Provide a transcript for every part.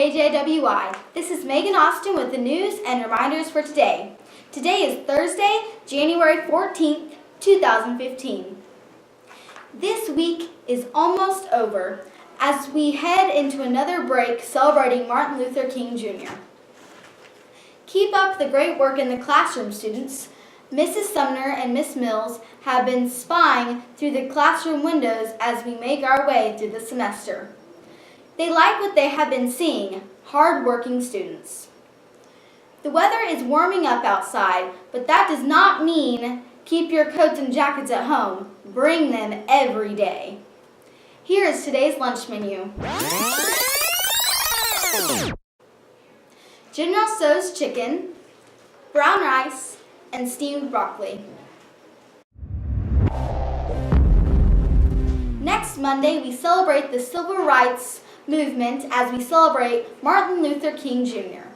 KJWI. This is Megan Austin with the news and reminders for today. Today is Thursday, January 14th, 2015. This week is almost over as we head into another break celebrating Martin Luther King Jr. Keep up the great work in the classroom, students. Mrs. Sumner and Miss Mills have been spying through the classroom windows as we make our way through the semester. They like what they have been seeing, hard-working students. The weather is warming up outside, but that does not mean keep your coats and jackets at home. Bring them every day. Here is today's lunch menu. General Tso's chicken, brown rice, and steamed broccoli. Next Monday, we celebrate the Civil Rights Movement as we celebrate Martin Luther King Jr.,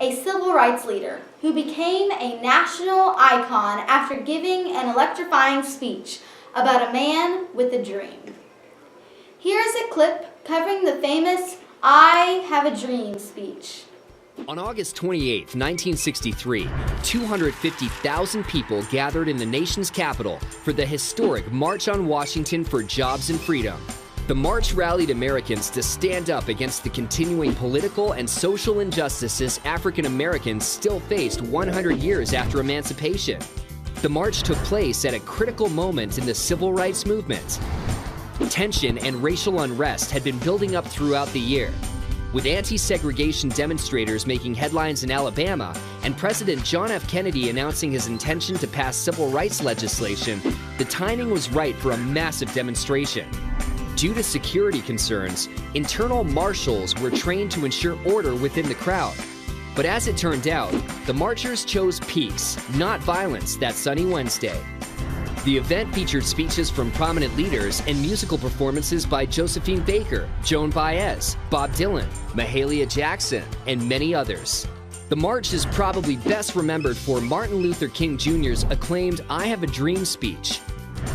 a civil rights leader who became a national icon after giving an electrifying speech about a man with a dream. Here's a clip covering the famous "I Have a Dream" speech. On August 28, 1963, 250,000 people gathered in the nation's capital for the historic March on Washington for Jobs and Freedom. The march rallied Americans to stand up against the continuing political and social injustices African Americans still faced 100 years after emancipation. The march took place at a critical moment in the civil rights movement. Tension and racial unrest had been building up throughout the year, with anti-segregation demonstrators making headlines in Alabama and President John F. Kennedy announcing his intention to pass civil rights legislation. The timing was right for a massive demonstration. Due to security concerns, internal marshals were trained to ensure order within the crowd. But as it turned out, the marchers chose peace, not violence, that sunny Wednesday. The event featured speeches from prominent leaders and musical performances by Josephine Baker, Joan Baez, Bob Dylan, Mahalia Jackson, and many others. The march is probably best remembered for Martin Luther King Jr.'s acclaimed "I Have a Dream" speech.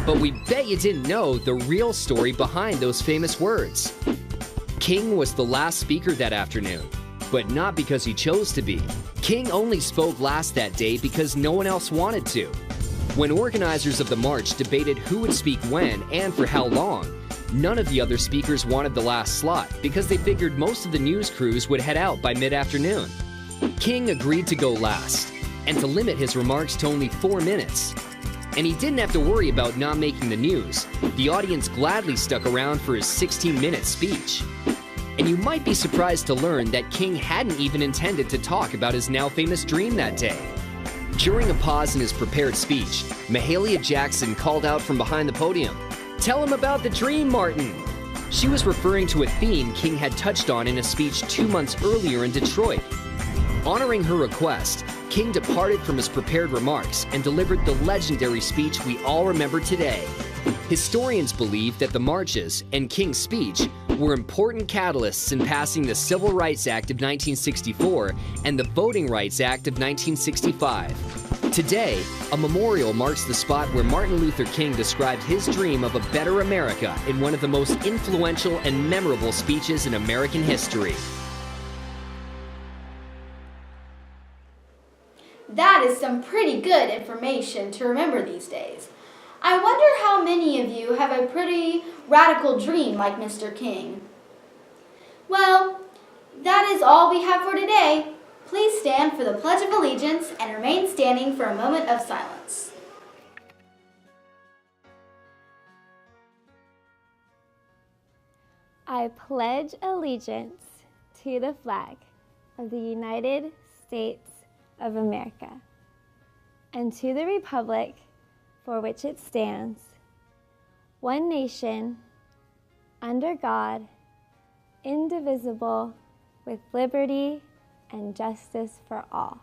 But we bet you didn't know the real story behind those famous words. King was the last speaker that afternoon, but not because he chose to be. King only spoke last that day because no one else wanted to. When organizers of the march debated who would speak when and for how long, none of the other speakers wanted the last slot because they figured most of the news crews would head out by mid-afternoon. King agreed to go last and to limit his remarks to only 4 minutes. And he didn't have to worry about not making the news. The audience gladly stuck around for his 16-minute speech. And you might be surprised to learn that King hadn't even intended to talk about his now famous dream that day. During a pause in his prepared speech, Mahalia Jackson called out from behind the podium, "Tell him about the dream, Martin." She was referring to a theme King had touched on in a speech 2 months earlier in Detroit. Honoring her request, King departed from his prepared remarks and delivered the legendary speech we all remember today. Historians believe that the marches and King's speech were important catalysts in passing the Civil Rights Act of 1964 and the Voting Rights Act of 1965. Today, a memorial marks the spot where Martin Luther King described his dream of a better America in one of the most influential and memorable speeches in American history. That is some pretty good information to remember these days. I wonder how many of you have a pretty radical dream like Mr. King. Well, that is all we have for today. Please stand for the Pledge of Allegiance and remain standing for a moment of silence. I pledge allegiance to the flag of the United States of America and to the republic for which it stands, one nation, under God, indivisible, with liberty and justice for all.